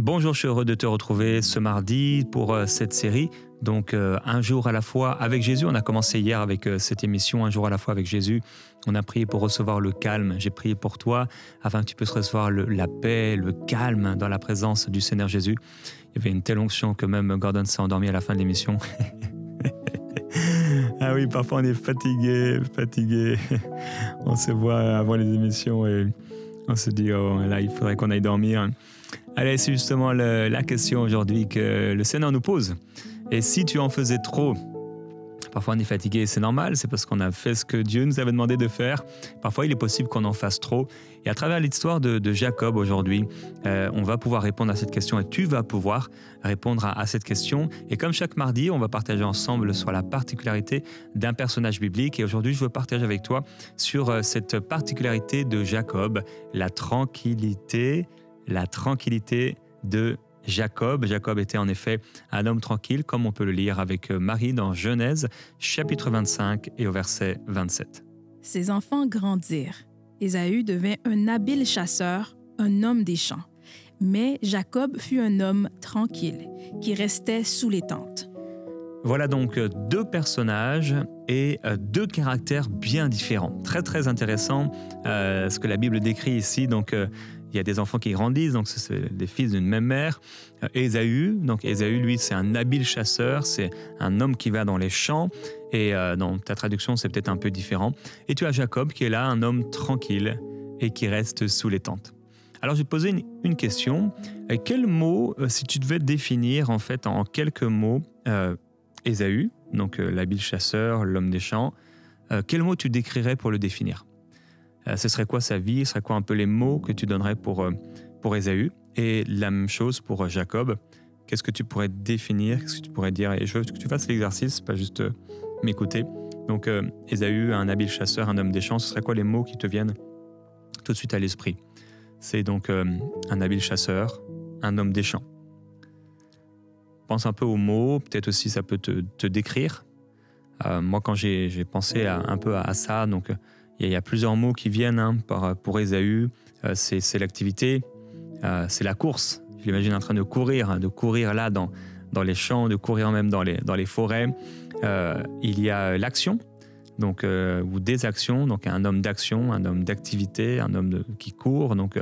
Bonjour, je suis heureux de te retrouver ce mardi pour cette série. Donc, un jour à la fois avec Jésus. On a commencé hier avec cette émission, un jour à la fois avec Jésus. On a prié pour recevoir le calme. J'ai prié pour toi afin que tu puisses recevoir la paix, le calme dans la présence du Seigneur Jésus. Il y avait une telle onction que même Gordon s'est endormi à la fin de l'émission. Ah oui, parfois on est fatigué. On se voit avant les émissions et on se dit, oh là, il faudrait qu'on aille dormir. Allez, c'est justement la question aujourd'hui que le Seigneur nous pose. Et si tu en faisais trop, parfois on est fatigué, c'est normal, c'est parce qu'on a fait ce que Dieu nous avait demandé de faire. Parfois il est possible qu'on en fasse trop. Et à travers l'histoire de Jacob aujourd'hui, on va pouvoir répondre à cette question et tu vas pouvoir répondre à cette question. Et comme chaque mardi, on va partager ensemble sur la particularité d'un personnage biblique. Et aujourd'hui, je veux partager avec toi sur cette particularité de Jacob, la tranquillité de Jacob. Jacob était en effet un homme tranquille, comme on peut le lire avec Marie dans Genèse, chapitre 25 et au verset 27. Ses enfants grandirent. Ésaü devint un habile chasseur, un homme des champs. Mais Jacob fut un homme tranquille, qui restait sous les tentes. Voilà donc deux personnages et deux caractères bien différents. Très très intéressant ce que la Bible décrit ici. Donc il y a des enfants qui grandissent, donc c'est des fils d'une même mère. Ésaü, lui, c'est un habile chasseur, c'est un homme qui va dans les champs. Et dans ta traduction, c'est peut-être un peu différent. Et tu as Jacob qui est là, un homme tranquille et qui reste sous les tentes. Alors, je vais te poser une question. Quel mot, si tu devais définir en fait en quelques mots Ésaü, donc l'habile chasseur, l'homme des champs, quel mot tu décrirais pour le définir ? Ce serait quoi sa vie ? Ce serait quoi un peu les mots que tu donnerais pour Ésaü ? Et la même chose pour Jacob. Qu'est-ce que tu pourrais définir ? Qu'est-ce que tu pourrais dire ? Et je veux que tu fasses l'exercice, pas juste m'écouter. Donc Ésaü, un habile chasseur, un homme des champs, ce serait quoi les mots qui te viennent tout de suite à l'esprit ? C'est donc un habile chasseur, un homme des champs. Pense un peu aux mots, peut-être aussi ça peut te décrire. Moi, quand j'ai pensé un peu à ça, donc il y a plusieurs mots qui viennent pour Ésaü. C'est l'activité, c'est la course. Je l'imagine en train de courir là dans les champs, de courir même dans les forêts. Il y a l'action, donc ou des actions, donc un homme d'action, un homme d'activité, un homme qui court. Donc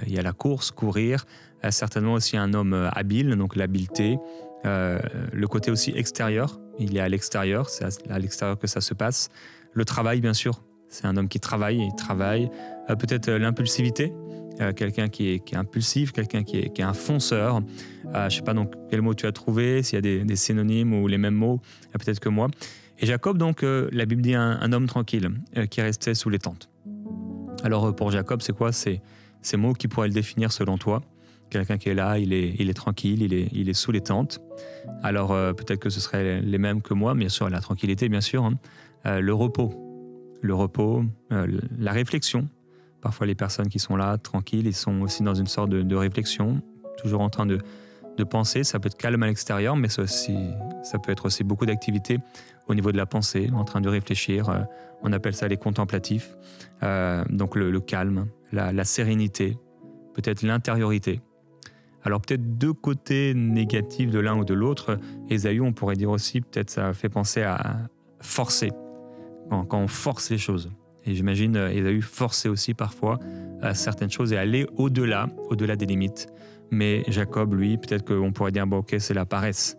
il y a la course, courir. Certainement aussi un homme habile, donc l'habileté. Le côté aussi extérieur, il est à l'extérieur, c'est à l'extérieur que ça se passe. Le travail, bien sûr, c'est un homme qui travaille. Peut-être l'impulsivité, quelqu'un qui est impulsif, quelqu'un qui est un fonceur. Je ne sais pas donc quel mot tu as trouvé, s'il y a des synonymes ou les mêmes mots, peut-être que moi. Et Jacob, donc, la Bible dit un homme tranquille qui restait sous les tentes. Alors pour Jacob, c'est quoi ces mots qui pourraient le définir selon toi ? Quelqu'un qui est là, il est tranquille, il est sous les tentes. Alors peut-être que ce serait les mêmes que moi, bien sûr, la tranquillité, bien sûr. Le repos, la réflexion. Parfois les personnes qui sont là, tranquilles, ils sont aussi dans une sorte de réflexion, toujours en train de penser. Ça peut être calme à l'extérieur, mais ça peut être aussi beaucoup d'activité au niveau de la pensée, en train de réfléchir. On appelle ça les contemplatifs. Donc le calme, la sérénité, peut-être l'intériorité. Alors peut-être deux côtés négatifs de l'un ou de l'autre. Ésaü, on pourrait dire aussi, peut-être ça fait penser à forcer, quand on force les choses. Et j'imagine Ésaü forçait aussi parfois certaines choses et aller au-delà des limites. Mais Jacob, lui, peut-être qu'on pourrait dire, ok, c'est la paresse.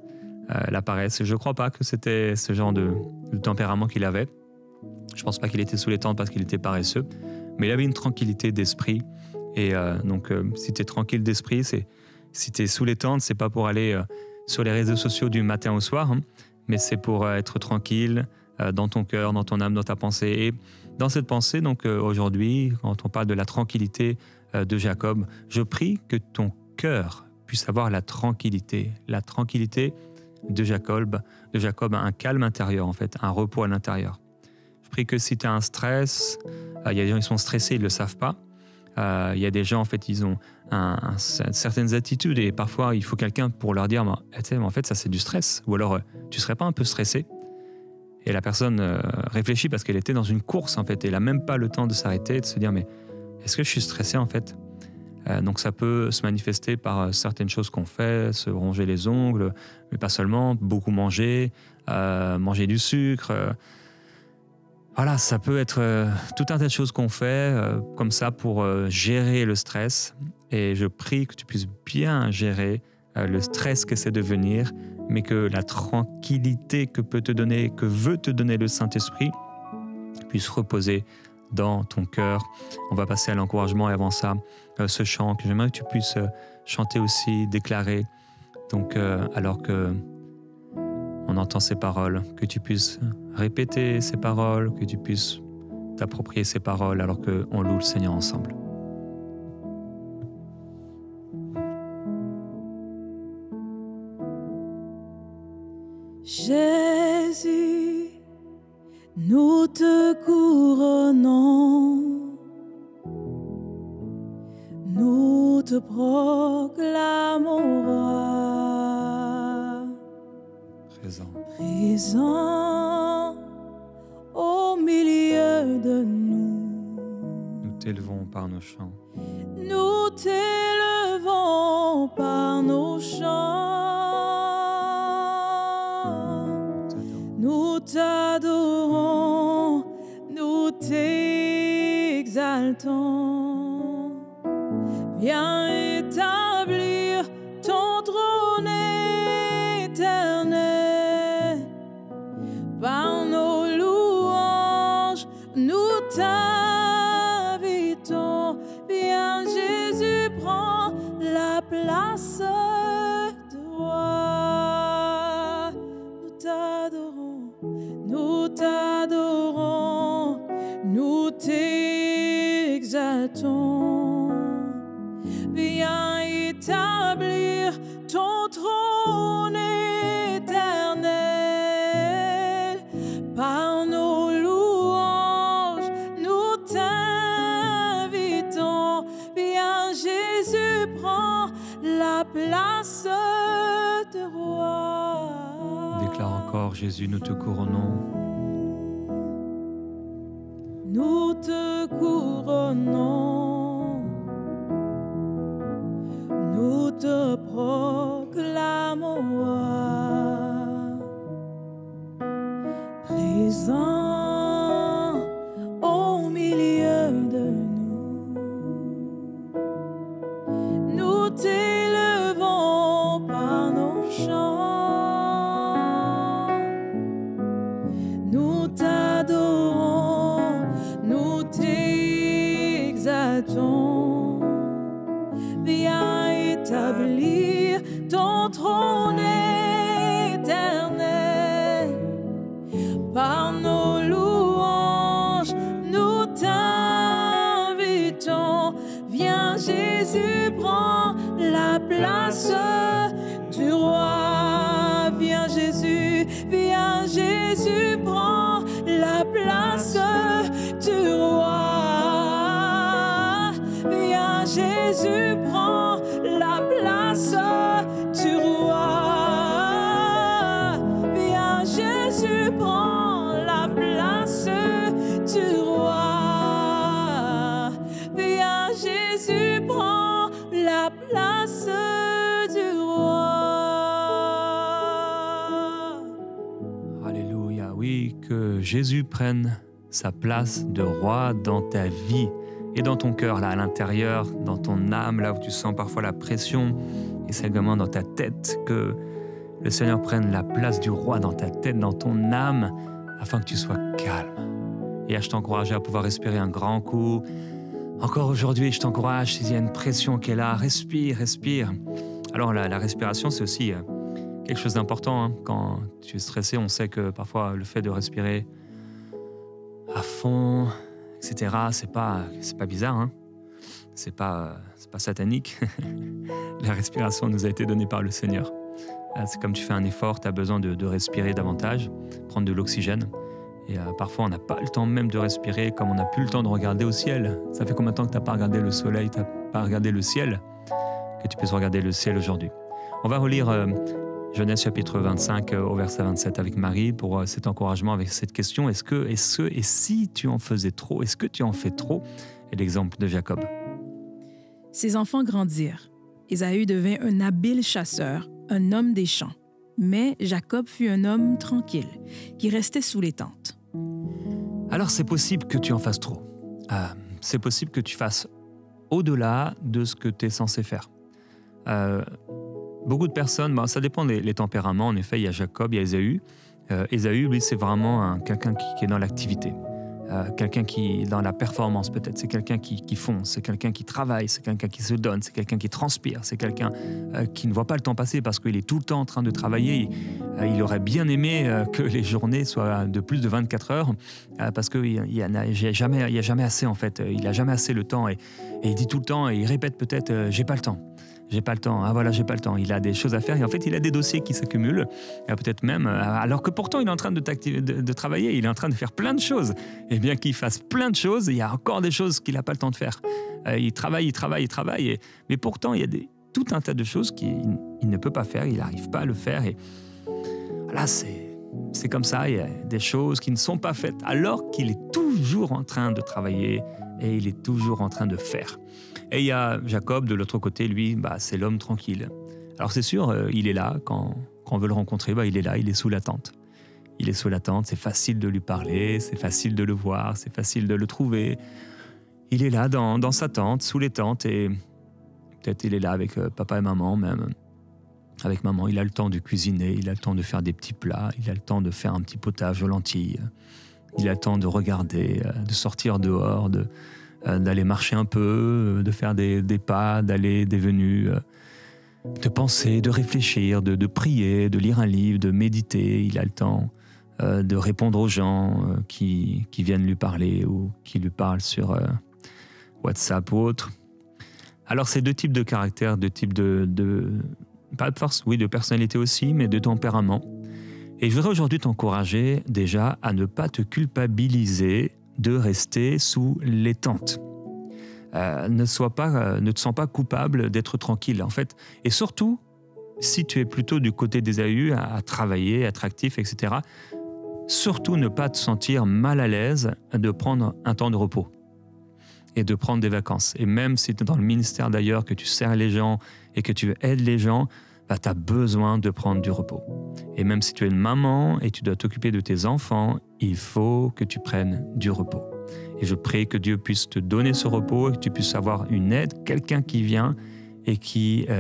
La paresse, je ne crois pas que c'était ce genre de tempérament qu'il avait. Je ne pense pas qu'il était sous les tentes parce qu'il était paresseux, mais il avait une tranquillité d'esprit. Et donc, si tu es tranquille d'esprit, si tu es sous les tentes, c'est pas pour aller sur les réseaux sociaux du matin au soir, mais c'est pour être tranquille dans ton cœur, dans ton âme, dans ta pensée. Et dans cette pensée, donc aujourd'hui, quand on parle de la tranquillité de Jacob, je prie que ton cœur puisse avoir la tranquillité de Jacob, un calme intérieur en fait, un repos à l'intérieur. Je prie que si tu as un stress, il y a des gens qui sont stressés, ils ne le savent pas. Il y a des gens, en fait, ils ont certaines attitudes et parfois, il faut quelqu'un pour leur dire mais en fait, ça, c'est du stress. Ou alors, tu ne serais pas un peu stressé ? Et la personne réfléchit parce qu'elle était dans une course, en fait. Et elle n'a même pas le temps de s'arrêter et de se dire mais est-ce que je suis stressé, en fait ? Donc ça peut se manifester par certaines choses qu'on fait, se ronger les ongles, mais pas seulement, beaucoup manger, manger du sucre. Voilà, ça peut être tout un tas de choses qu'on fait comme ça pour gérer le stress. Et je prie que tu puisses bien gérer le stress que c'est de venir, mais que la tranquillité que veut te donner le Saint-Esprit puisse reposer dans ton cœur. On va passer à l'encouragement et avant ça, ce chant que j'aimerais que tu puisses chanter aussi, déclarer. Donc, alors que on entend ces paroles, que tu puisses répéter ces paroles, que tu puisses t'approprier ces paroles alors qu'on loue le Seigneur ensemble. Jésus, nous te couronnons, nous te proclamons roi, présent au milieu de nous. Nous t'élevons par nos chants. Nous t'élevons par nos chants. Nous t'adorons, nous t'exaltons. Viens établir ton trône éternel. Par nos louanges, nous t'invitons. Viens Jésus, prends la place de roi. Nous t'adorons, nous t'exaltons. Viens établir ton trône éternel. Par nos louanges, nous t'invitons. Viens Jésus, prends la place de roi. Déclare encore, Jésus, nous te couronnons. Nous te couronnons, nous te proclamons roi, présent au milieu de nous. Nous t'élevons par nos chants, nous t'adorons, nous t'exaltons. Viens établir ton trône éternel. Par nos louanges, nous t'invitons. Viens Jésus, prends la place du roi. Viens Jésus, prends la place du roi. Viens Jésus, prends la place du roi. Viens Jésus, prends la place du roi. Viens Jésus, prends la place du roi. Alléluia, oui, que Jésus prenne sa place de roi dans ta vie et dans ton cœur, là à l'intérieur, dans ton âme, là où tu sens parfois la pression, et c'est également dans ta tête, que le Seigneur prenne la place du roi dans ta tête, dans ton âme, afin que tu sois calme. Et je t'encourage à pouvoir respirer un grand coup. Encore aujourd'hui, je t'encourage, s'il y a une pression qui est là, respire, respire. Alors la respiration, c'est aussi quelque chose d'important. Hein. Quand tu es stressé, on sait que parfois le fait de respirer à fond, etc., c'est pas bizarre, hein. C'est pas satanique. La respiration nous a été donnée par le Seigneur. C'est comme tu fais un effort, tu as besoin de respirer davantage, prendre de l'oxygène. Et parfois, on n'a pas le temps même de respirer, comme on n'a plus le temps de regarder au ciel. Ça fait combien de temps que tu n'as pas regardé le soleil, tu n'as pas regardé le ciel, que tu puisses regarder le ciel aujourd'hui. On va relire Genèse chapitre 25 au verset 27 avec Marie pour cet encouragement avec cette question. Et si tu en faisais trop, est-ce que tu en fais trop? Et l'exemple de Jacob. Ses enfants grandirent. Ésaü devint un habile chasseur, un homme des champs. Mais Jacob fut un homme tranquille, qui restait sous les tentes. Alors c'est possible que tu en fasses trop. C'est possible que tu fasses au-delà de ce que tu es censé faire. Beaucoup de personnes, ça dépend des tempéraments. En effet, il y a Jacob, il y a Ésaü. Ésaü, lui, c'est vraiment quelqu'un qui est dans l'activité. Quelqu'un qui est dans la performance peut-être. C'est quelqu'un qui fonce, c'est quelqu'un qui travaille, c'est quelqu'un qui se donne, c'est quelqu'un qui transpire, c'est quelqu'un qui ne voit pas le temps passer parce qu'il est tout le temps en train de travailler. Il aurait bien aimé que les journées soient de plus de 24 heures parce qu'il n'y a jamais assez en fait. Il n'a jamais assez le temps et il dit tout le temps et il répète peut-être « j'ai pas le temps ». J'ai pas le temps, j'ai pas le temps. Il a des choses à faire et en fait, il a des dossiers qui s'accumulent, peut-être même, alors que pourtant, il est en train de travailler, il est en train de faire plein de choses. Et bien qu'il fasse plein de choses, il y a encore des choses qu'il n'a pas le temps de faire. Il travaille, mais pourtant, il y a tout un tas de choses qu'il ne peut pas faire, il n'arrive pas à le faire. Et là, c'est comme ça, il y a des choses qui ne sont pas faites, alors qu'il est toujours en train de travailler et il est toujours en train de faire. Et il y a Jacob, de l'autre côté, lui, c'est l'homme tranquille. Alors c'est sûr, il est là, quand on veut le rencontrer, il est là, il est sous la tente. Il est sous la tente, c'est facile de lui parler, c'est facile de le voir, c'est facile de le trouver. Il est là, dans sa tente, sous les tentes, et peut-être il est là avec papa et maman même. Avec maman, il a le temps de cuisiner, il a le temps de faire des petits plats, il a le temps de faire un petit potage aux lentilles. Il a le temps de regarder, de sortir dehors, d'aller marcher un peu, de faire des pas, d'aller, des venues, de penser, de réfléchir, de prier, de lire un livre, de méditer. Il a le temps de répondre aux gens qui viennent lui parler ou qui lui parlent sur WhatsApp ou autre. Alors, c'est deux types de caractères, deux types pas de force, oui, de personnalité aussi, mais de tempérament. Et je voudrais aujourd'hui t'encourager déjà à ne pas te culpabiliser de rester sous les tentes. Ne te sens pas coupable d'être tranquille, en fait. Et surtout, si tu es plutôt du côté d'Ésaü, à travailler, à être actif, etc., surtout ne pas te sentir mal à l'aise de prendre un temps de repos et de prendre des vacances. Et même si tu es dans le ministère d'ailleurs, que tu sers les gens et que tu aides les gens, tu as besoin de prendre du repos. Et même si tu es une maman et tu dois t'occuper de tes enfants, il faut que tu prennes du repos. Et je prie que Dieu puisse te donner ce repos et que tu puisses avoir une aide, quelqu'un qui vient et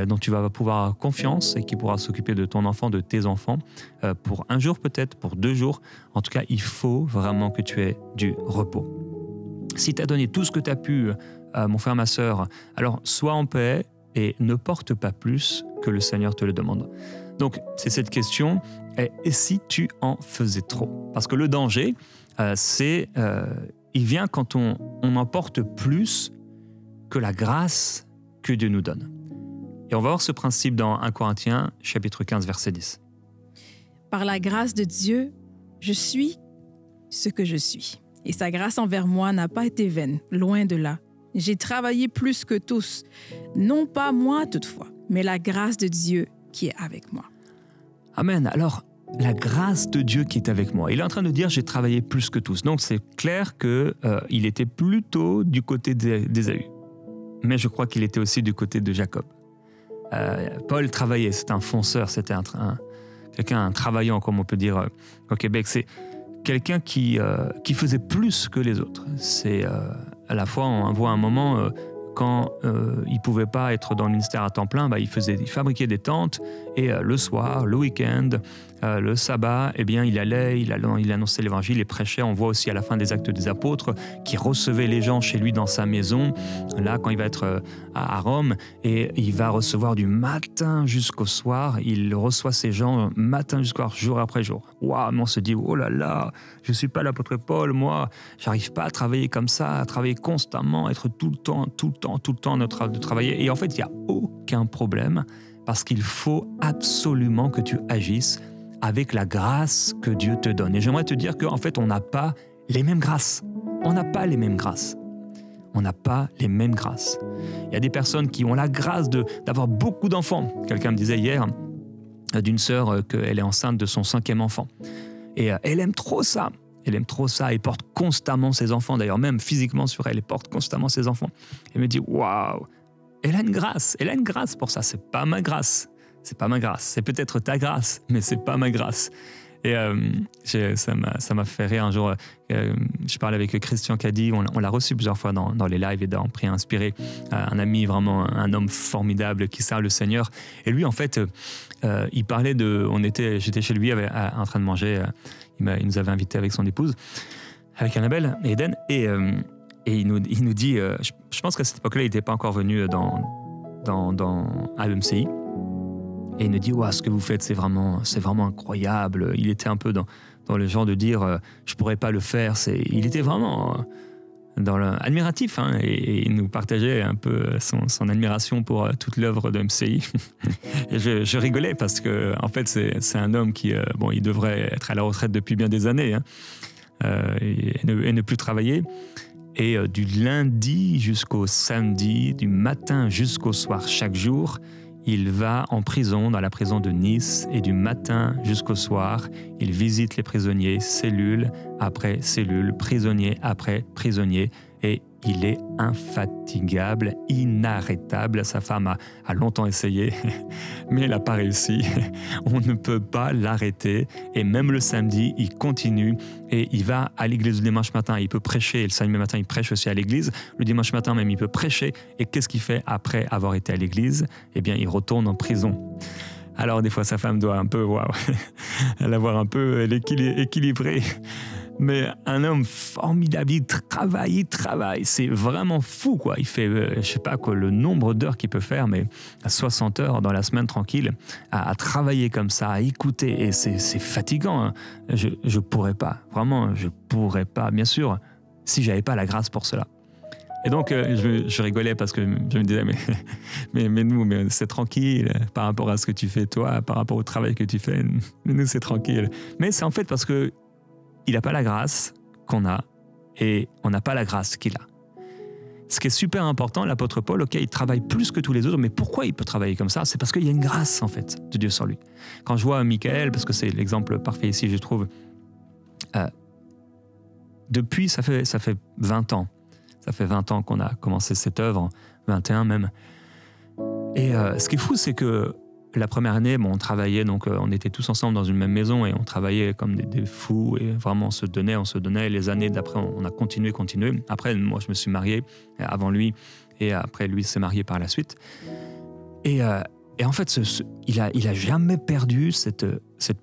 dont tu vas pouvoir avoir confiance et qui pourra s'occuper de ton enfant, de tes enfants, pour un jour peut-être, pour 2 jours. En tout cas, il faut vraiment que tu aies du repos. Si tu as donné tout ce que tu as pu, mon frère, ma sœur, alors sois en paix et ne porte pas plus que le Seigneur te le demande. Donc, c'est cette question, et si tu en faisais trop? Parce que le danger, il vient quand on en porte plus que la grâce que Dieu nous donne. Et on va voir ce principe dans 1 Corinthiens, chapitre 15, verset 10. Par la grâce de Dieu, je suis ce que je suis. Et sa grâce envers moi n'a pas été vaine, loin de là. J'ai travaillé plus que tous, non pas moi toutefois, mais la grâce de Dieu qui est avec moi. Amen. Alors, la grâce de Dieu qui est avec moi. Il est en train de dire « j'ai travaillé plus que tous ». Donc, c'est clair qu'il était plutôt du côté d'Ésaü. Mais je crois qu'il était aussi du côté de Jacob. Paul travaillait, c'était un fonceur, c'était quelqu'un travaillant, comme on peut dire au Québec. C'est quelqu'un qui faisait plus que les autres. C'est à la fois, on voit un moment quand il ne pouvait pas être dans le ministère à temps plein, il fabriquait des tentes et le soir, le week-end, le sabbat, il allait, il annonçait l'évangile et prêchait. On voit aussi à la fin des Actes des Apôtres qu'il recevait les gens chez lui dans sa maison, là quand il va être à Rome, et il va recevoir du matin jusqu'au soir. Il reçoit ces gens matin jusqu'au soir, jour après jour. Waouh, mais on se dit, oh là là, je ne suis pas l'apôtre Paul, moi, j'arrive pas à travailler comme ça, à travailler constamment, être tout le temps de travailler. Et en fait, il n'y a aucun problème parce qu'il faut absolument que tu agisses avec la grâce que Dieu te donne. Et j'aimerais te dire qu'en fait, on n'a pas les mêmes grâces. On n'a pas les mêmes grâces. On n'a pas les mêmes grâces. Il y a des personnes qui ont la grâce d'avoir beaucoup d'enfants. Quelqu'un me disait hier d'une sœur qu'elle est enceinte de son 5e enfant. Et elle aime trop ça. Elle aime trop ça et porte constamment ses enfants. D'ailleurs, même physiquement sur elle, elle porte constamment ses enfants. Elle me dit, waouh, Elle a une grâce pour ça. C'est pas ma grâce. C'est pas ma grâce. C'est peut-être ta grâce, mais c'est pas ma grâce. Et ça m'a fait rire un jour. Je parlais avec Christian Caddy, on l'a reçu plusieurs fois dans les lives et dans Prière Inspirée. Un ami, vraiment un homme formidable qui sert le Seigneur. Et lui, en fait, il parlait de... J'étais chez lui en train de manger. Il nous avait invités avec son épouse, avec Annabelle et Eden. Et il nous dit... je pense qu'à cette époque-là, il n'était pas encore venu à l'EMCI. Et il nous dit, ce que vous faites, c'est vraiment incroyable. Il était un peu dans le genre de dire, je pourrais pas le faire. Il était vraiment admiratif, hein, et il nous partageait un peu son admiration pour toute l'œuvre de MCI. Et je rigolais parce que, en fait, c'est un homme qui, il devrait être à la retraite depuis bien des années, hein, et ne plus travailler. Et du lundi jusqu'au samedi, du matin jusqu'au soir, chaque jour, il va en prison, dans la prison de Nice, et du matin jusqu'au soir, il visite les prisonniers, cellule après cellule, prisonnier après prisonnier, et il est infatigable, inarrêtable. Sa femme a longtemps essayé, mais elle n'a pas réussi. On ne peut pas l'arrêter. Et même le samedi, il continue et il va à l'église le dimanche matin. Il peut prêcher. Et le samedi matin, il prêche aussi à l'église. Le dimanche matin même, il peut prêcher. Et qu'est-ce qu'il fait après avoir été à l'église? Eh bien, il retourne en prison. Alors, des fois, sa femme doit un peu, l'avoir un peu équilibré. Mais un homme formidable, il travaille, c'est vraiment fou, quoi. Il fait, je sais pas quoi, le nombre d'heures qu'il peut faire, mais 60 heures dans la semaine tranquille, à travailler comme ça, à écouter, et c'est fatigant, hein. Je pourrais pas, vraiment, je pourrais pas, bien sûr, si j'avais pas la grâce pour cela. Et donc, je rigolais parce que je me disais, mais c'est tranquille par rapport à ce que tu fais toi, par rapport au travail que tu fais, nous c'est tranquille. Mais c'est en fait parce que il n'a pas la grâce qu'on a et on n'a pas la grâce qu'il a. Ce qui est super important, l'apôtre Paul, il travaille plus que tous les autres, mais pourquoi il peut travailler comme ça? C'est parce qu'il y a une grâce, en fait, de Dieu sur lui. Quand je vois Michael, parce que c'est l'exemple parfait ici, je trouve, depuis, ça fait 20 ans. Ça fait 20 ans qu'on a commencé cette œuvre, 21 même. Et ce qui est fou, c'est que la première année, on travaillait, donc on était tous ensemble dans une même maison et on travaillait comme des fous et vraiment on se donnait. Les années d'après, on a continué. Après, moi, je me suis marié avant lui et après, lui s'est marié par la suite. Et en fait, il a jamais perdu cette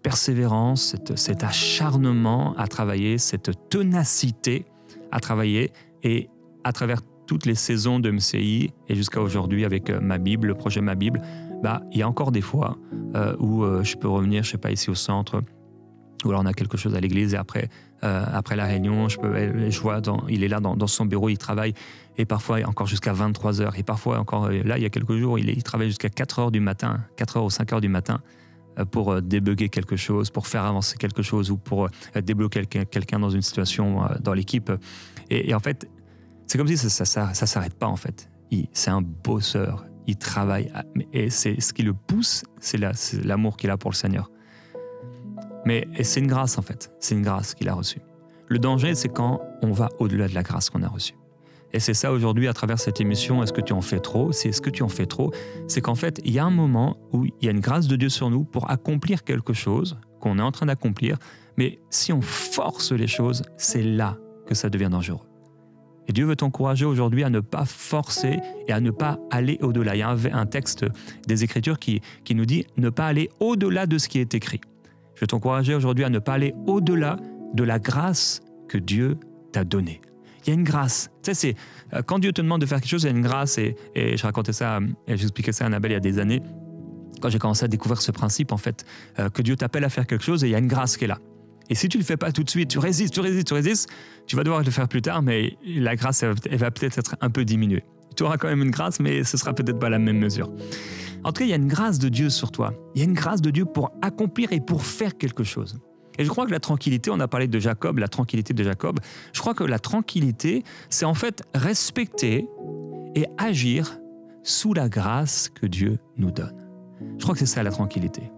persévérance, cet acharnement à travailler, cette ténacité à travailler, et à travers toutes les saisons de MCI et jusqu'à aujourd'hui avec ma Bible, le projet Ma Bible, il y a encore des fois où je peux revenir, je sais pas, ici au centre, ou alors on a quelque chose à l'église et après la réunion, je vois, il est là dans son bureau, il travaille, et parfois encore jusqu'à 23 heures, et parfois encore, là il y a quelques jours, il travaille jusqu'à 4 heures du matin, 4 heures ou 5 heures du matin, pour débugger quelque chose, pour faire avancer quelque chose, ou pour débloquer quelqu'un dans une situation dans l'équipe. Et en fait, c'est comme si ça s'arrête pas, en fait. C'est un bosseur. Il travaille, et c'est ce qui le pousse, c'est l'amour qu'il a pour le Seigneur. Mais c'est une grâce, en fait. C'est une grâce qu'il a reçue. Le danger, c'est quand on va au-delà de la grâce qu'on a reçue. Et c'est ça aujourd'hui, à travers cette émission, est-ce que tu en fais trop? C'est ce que tu en fais trop, c'est qu'en fait, il y a un moment où il y a une grâce de Dieu sur nous pour accomplir quelque chose qu'on est en train d'accomplir, mais si on force les choses, c'est là que ça devient dangereux. Et Dieu veut t'encourager aujourd'hui à ne pas forcer et à ne pas aller au-delà. Il y a un texte des Écritures qui nous dit ne pas aller au-delà de ce qui est écrit. Je veux t'encourager aujourd'hui à ne pas aller au-delà de la grâce que Dieu t'a donnée. Il y a une grâce. Tu sais, quand Dieu te demande de faire quelque chose, il y a une grâce. Et je racontais ça, et j'expliquais ça à Annabelle il y a des années, quand j'ai commencé à découvrir ce principe, en fait, que Dieu t'appelle à faire quelque chose et il y a une grâce qui est là. Et si tu ne le fais pas tout de suite, tu résistes, tu vas devoir le faire plus tard, mais la grâce, elle va peut-être être un peu diminuée. Tu auras quand même une grâce, mais ce ne sera peut-être pas la même mesure. En tout cas, il y a une grâce de Dieu sur toi. Il y a une grâce de Dieu pour accomplir et pour faire quelque chose. Et je crois que la tranquillité, on a parlé de Jacob, la tranquillité de Jacob, je crois que la tranquillité, c'est en fait respecter et agir sous la grâce que Dieu nous donne. Je crois que c'est ça la tranquillité.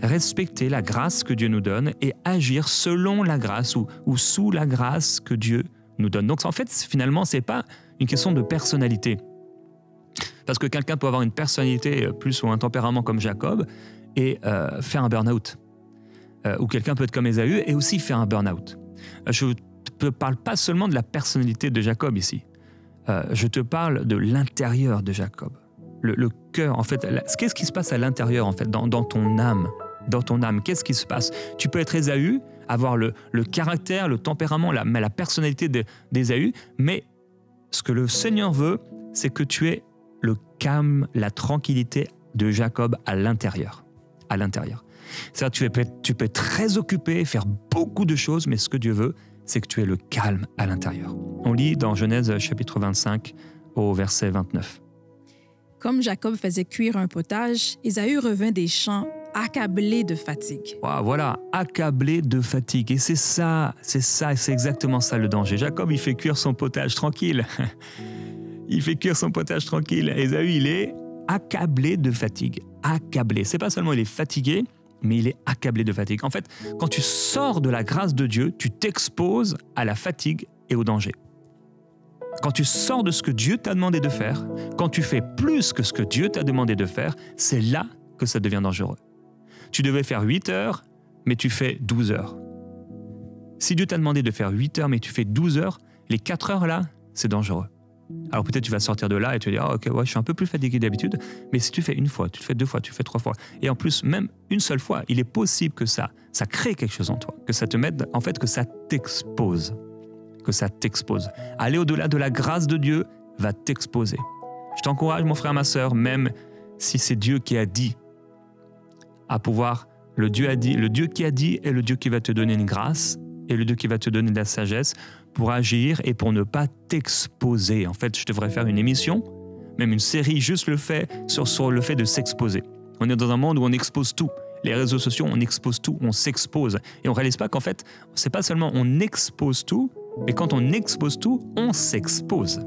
Respecter la grâce que Dieu nous donne et agir selon la grâce ou sous la grâce que Dieu nous donne. Donc en fait, finalement, ce n'est pas une question de personnalité. Parce que quelqu'un peut avoir une personnalité plus ou un tempérament comme Jacob et faire un burn-out. Ou quelqu'un peut être comme Ésaü et aussi faire un burn-out. Je ne te parle pas seulement de la personnalité de Jacob ici. Je te parle de l'intérieur de Jacob. Le cœur, en fait, qu'est-ce qui se passe à l'intérieur, en fait, dans ton âme? Dans ton âme, qu'est-ce qui se passe? Tu peux être Ésaü, avoir le caractère, le tempérament, la personnalité d'Ésaü, mais ce que le Seigneur veut, c'est que tu aies le calme, la tranquillité de Jacob à l'intérieur. À l'intérieur. C'est-à-dire tu peux être très occupé, faire beaucoup de choses, mais ce que Dieu veut, c'est que tu aies le calme à l'intérieur. On lit dans Genèse chapitre 25 au verset 29. Comme Jacob faisait cuire un potage, Ésaü revint des champs accablé de fatigue. Wow, voilà, accablé de fatigue. Et c'est exactement ça le danger. Jacob, il fait cuire son potage tranquille. Il fait cuire son potage tranquille. Ésaü, il est accablé de fatigue. Accablé. C'est pas seulement il est fatigué, mais il est accablé de fatigue. En fait, quand tu sors de la grâce de Dieu, tu t'exposes à la fatigue et au danger. Quand tu sors de ce que Dieu t'a demandé de faire, quand tu fais plus que ce que Dieu t'a demandé de faire, c'est là que ça devient dangereux. Tu devais faire 8 heures, mais tu fais 12 heures. Si Dieu t'a demandé de faire 8 heures, mais tu fais 12 heures, les 4 heures là, c'est dangereux. Alors peut-être tu vas sortir de là et tu vas dire « Ok, ouais, je suis un peu plus fatigué d'habitude », mais si tu fais une fois, tu fais 2 fois, tu fais 3 fois, et en plus, même une seule fois, il est possible que ça crée quelque chose en toi, que ça te mette, en fait, que ça t'expose. Que ça t'expose. Aller au-delà de la grâce de Dieu va t'exposer. Je t'encourage, mon frère, ma sœur, même si c'est Dieu qui a dit, à pouvoir, le Dieu qui a dit est le Dieu qui va te donner une grâce et le Dieu qui va te donner de la sagesse pour agir et pour ne pas t'exposer. En fait, je devrais faire une émission, même une série, juste sur le fait de s'exposer. On est dans un monde où on expose tout. Les réseaux sociaux, on expose tout, on s'expose. Et on ne réalise pas qu'en fait, c'est pas seulement on expose tout, mais quand on expose tout, on s'expose.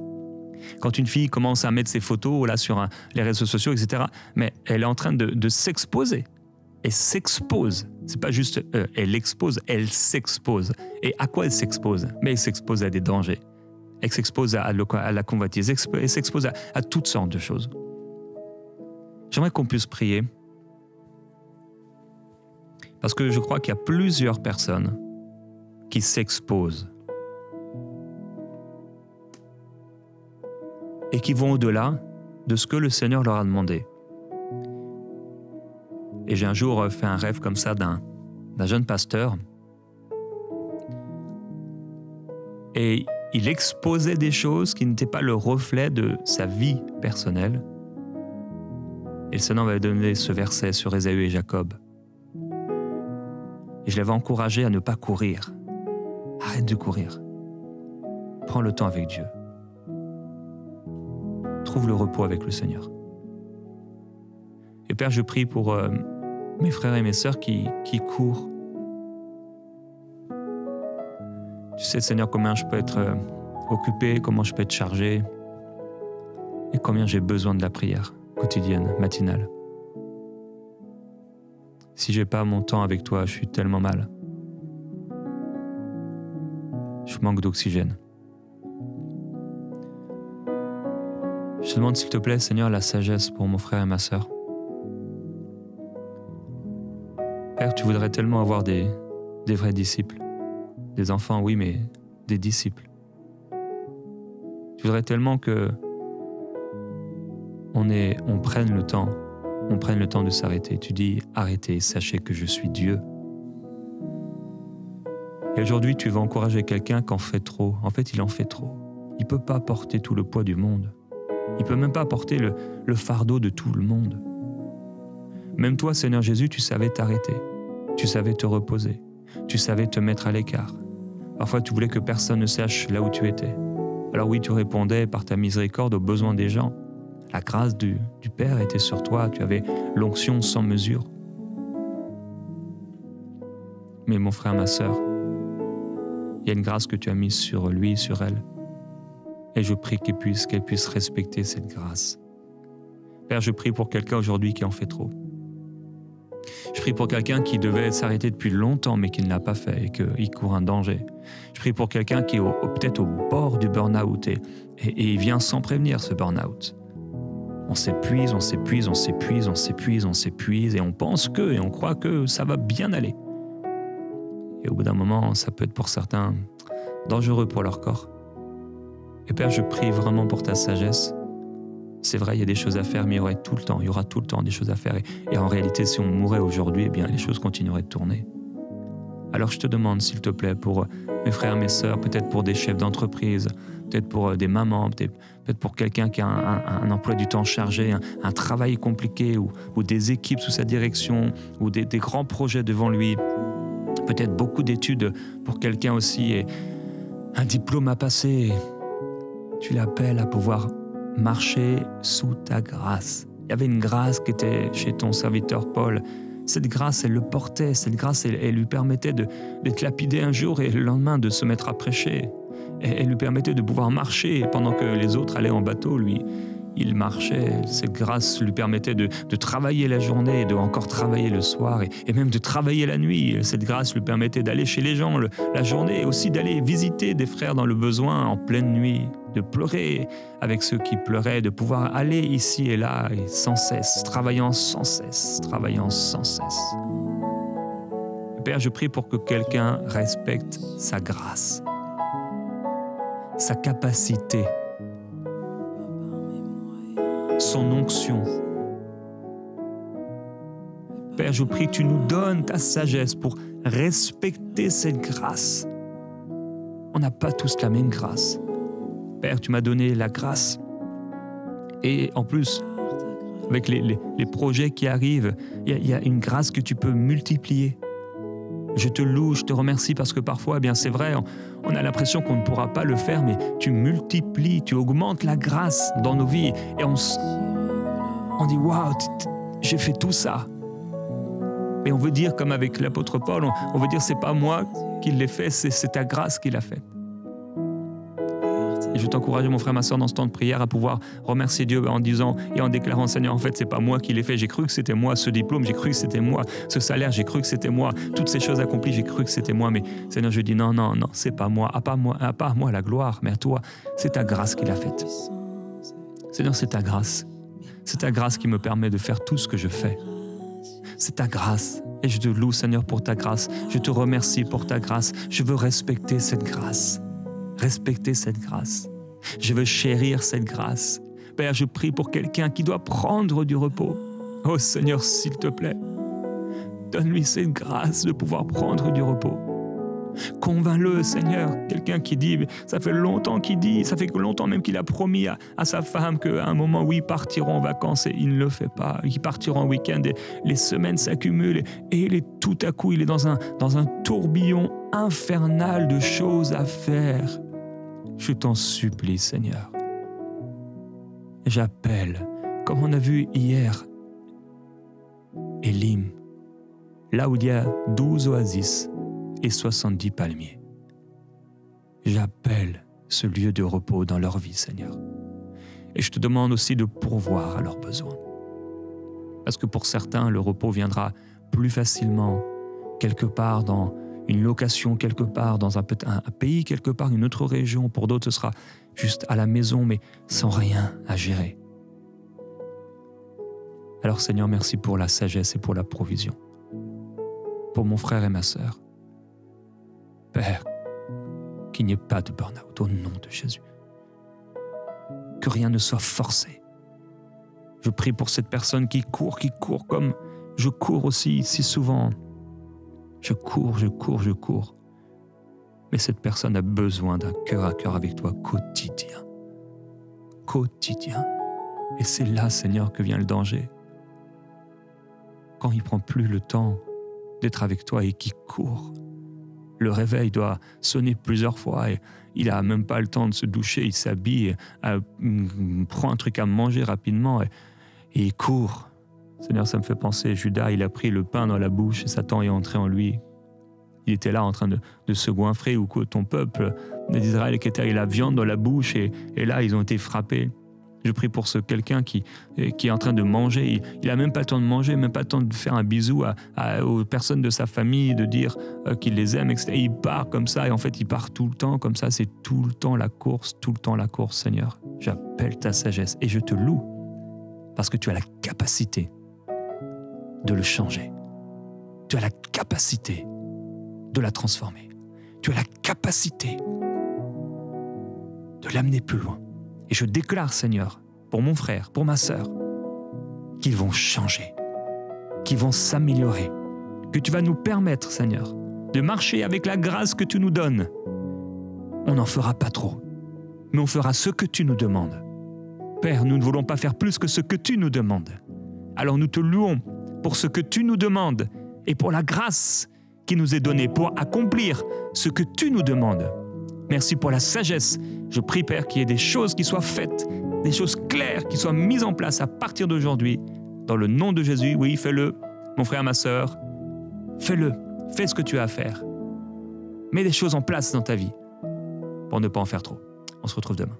Quand une fille commence à mettre ses photos là, sur les réseaux sociaux, etc., mais elle est en train de s'exposer. Elle s'expose. C'est pas juste elle expose, elle s'expose. Et à quoi elle s'expose? Mais elle s'expose à des dangers. Elle s'expose à la convoitise. Elle s'expose à toutes sortes de choses. J'aimerais qu'on puisse prier. Parce que je crois qu'il y a plusieurs personnes qui s'exposent. Et qui vont au-delà de ce que le Seigneur leur a demandé. Et j'ai un jour fait un rêve comme ça d'un jeune pasteur. Et il exposait des choses qui n'étaient pas le reflet de sa vie personnelle. Et le Seigneur m'avait donné ce verset sur Ésaü et Jacob. Et je l'avais encouragé à ne pas courir. Arrête de courir. Prends le temps avec Dieu. Trouve le repos avec le Seigneur. Et Père, je prie pour mes frères et mes sœurs qui courent. Tu sais, Seigneur, combien je peux être occupé, comment je peux être chargé et combien j'ai besoin de la prière quotidienne, matinale. Si j'ai pas mon temps avec toi, je suis tellement mal. Je manque d'oxygène. Je te demande s'il te plaît, Seigneur, la sagesse pour mon frère et ma sœur. Père, tu voudrais tellement avoir des vrais disciples. Des enfants, oui, mais des disciples. Tu voudrais tellement que on prenne le temps de s'arrêter. Tu dis, arrêtez, sachez que je suis Dieu. Et aujourd'hui, tu vas encourager quelqu'un qui en fait trop. En fait, il en fait trop. Il ne peut pas porter tout le poids du monde. Il ne peut même pas porter le fardeau de tout le monde. Même toi, Seigneur Jésus, tu savais t'arrêter. Tu savais te reposer. Tu savais te mettre à l'écart. Parfois, tu voulais que personne ne sache là où tu étais. Alors oui, tu répondais par ta miséricorde aux besoins des gens. La grâce du Père était sur toi. Tu avais l'onction sans mesure. Mais mon frère, ma sœur, il y a une grâce que tu as mise sur lui, sur elle. Et je prie qu'elle puisse respecter cette grâce. Père, je prie pour quelqu'un aujourd'hui qui en fait trop. Je prie pour quelqu'un qui devait s'arrêter depuis longtemps mais qui ne l'a pas fait et qu'il court un danger. Je prie pour quelqu'un qui est peut-être au bord du burn-out et il vient sans prévenir ce burn-out. On s'épuise, on s'épuise, on s'épuise, on s'épuise, on s'épuise, et on pense que, et on croit que ça va bien aller. Et au bout d'un moment, ça peut être pour certains dangereux pour leur corps. Et Père, je prie vraiment pour ta sagesse. C'est vrai, il y a des choses à faire, mais il y aura tout le temps des choses à faire. Et en réalité, si on mourait aujourd'hui, eh bien, les choses continueraient de tourner. Alors je te demande, s'il te plaît, pour mes frères, mes sœurs, peut-être pour des chefs d'entreprise, peut-être pour des mamans, peut-être pour quelqu'un qui a un emploi du temps chargé, un travail compliqué, ou des équipes sous sa direction, ou des grands projets devant lui, peut-être beaucoup d'études pour quelqu'un aussi, et un diplôme à passer. Tu l'appelles à pouvoir marcher sous ta grâce. Il y avait une grâce qui était chez ton serviteur Paul. Cette grâce, elle le portait. Cette grâce, elle lui permettait d'être lapidé un jour et le lendemain de se mettre à prêcher. Elle lui permettait de pouvoir marcher pendant que les autres allaient en bateau. Lui, il marchait. Cette grâce lui permettait de travailler la journée, de encore travailler le soir et même de travailler la nuit. Cette grâce lui permettait d'aller chez les gens la journée et aussi d'aller visiter des frères dans le besoin en pleine nuit, de pleurer avec ceux qui pleuraient, de pouvoir aller ici et là et sans cesse, travaillant sans cesse, travaillant sans cesse. Père, je prie pour que quelqu'un respecte sa grâce, sa capacité, son onction. Père, je prie que tu nous donnes ta sagesse pour respecter cette grâce. On n'a pas tous la même grâce. Père, tu m'as donné la grâce. Et en plus, avec les projets qui arrivent, il y a une grâce que tu peux multiplier. Je te loue, je te remercie parce que parfois, eh bien, c'est vrai, on a l'impression qu'on ne pourra pas le faire, mais tu multiplies, tu augmentes la grâce dans nos vies. Et on dit, waouh, j'ai fait tout ça. Et on veut dire, comme avec l'apôtre Paul, on veut dire, c'est pas moi qui l'ai fait, c'est ta grâce qui l'a fait. Et je t'encourage, mon frère, ma soeur, dans ce temps de prière, à pouvoir remercier Dieu en disant et en déclarant, Seigneur, en fait, c'est pas moi qui l'ai fait. J'ai cru que c'était moi, ce diplôme, j'ai cru que c'était moi, ce salaire, j'ai cru que c'était moi, toutes ces choses accomplies, j'ai cru que c'était moi. Mais Seigneur, je dis non, c'est pas moi, à pas moi la gloire, mais à toi, c'est ta grâce qui l'a faite. Seigneur, c'est ta grâce. C'est ta grâce qui me permet de faire tout ce que je fais. C'est ta grâce. Et je te loue, Seigneur, pour ta grâce. Je te remercie pour ta grâce. Je veux respecter cette grâce. Respecter cette grâce. Je veux chérir cette grâce. Père, je prie pour quelqu'un qui doit prendre du repos. Oh Seigneur, s'il te plaît, donne-lui cette grâce de pouvoir prendre du repos. Convainc-le, Seigneur, quelqu'un qui dit, ça fait longtemps même qu'il a promis à sa femme qu'à un moment, oui, ils partiront en vacances et il ne le fait pas. Ils partiront en week-end et les semaines s'accumulent et tout à coup, il est dans un tourbillon infernal de choses à faire. Je t'en supplie, Seigneur. J'appelle, comme on a vu hier, Élim, là où il y a 12 oasis et 70 palmiers. J'appelle ce lieu de repos dans leur vie, Seigneur. Et je te demande aussi de pourvoir à leurs besoins. Parce que pour certains, le repos viendra plus facilement quelque part dans une location quelque part, dans un pays quelque part, une autre région. Pour d'autres, ce sera juste à la maison, mais sans rien à gérer. Alors Seigneur, merci pour la sagesse et pour la provision. Pour mon frère et ma sœur. Père, qu'il n'y ait pas de burn-out au nom de Jésus. Que rien ne soit forcé. Je prie pour cette personne qui court comme je cours aussi si souvent. Je cours. Mais cette personne a besoin d'un cœur à cœur avec toi quotidien. Et c'est là, Seigneur, que vient le danger. Quand il ne prend plus le temps d'être avec toi et qu'il court. Le réveil doit sonner plusieurs fois et il n'a même pas le temps de se doucher, il s'habille, prend un truc à manger rapidement et il court. Seigneur, ça me fait penser, Judas, il a pris le pain dans la bouche et Satan est entré en lui. Il était là en train de se goinfrer, ou que ton peuple d'Israël qui était avec la viande dans la bouche et là, ils ont été frappés. Je prie pour quelqu'un qui est en train de manger. Il n'a même pas le temps de manger, même pas le temps de faire un bisou aux personnes de sa famille, de dire qu'il les aime, etc. Et il part comme ça, et en fait, il part tout le temps comme ça. C'est tout le temps la course, Seigneur. J'appelle ta sagesse et je te loue parce que tu as la capacité de le changer. Tu as la capacité de la transformer. Tu as la capacité de l'amener plus loin. Et je déclare, Seigneur, pour mon frère, pour ma sœur, qu'ils vont changer, qu'ils vont s'améliorer, que tu vas nous permettre, Seigneur, de marcher avec la grâce que tu nous donnes. On n'en fera pas trop, mais on fera ce que tu nous demandes. Père, nous ne voulons pas faire plus que ce que tu nous demandes. Alors nous te louons pour ce que tu nous demandes et pour la grâce qui nous est donnée pour accomplir ce que tu nous demandes. Merci pour la sagesse. Je prie, Père, qu'il y ait des choses qui soient faites, des choses claires qui soient mises en place à partir d'aujourd'hui. Dans le nom de Jésus, oui, fais-le, mon frère, ma sœur. Fais-le, fais ce que tu as à faire. Mets des choses en place dans ta vie pour ne pas en faire trop. On se retrouve demain.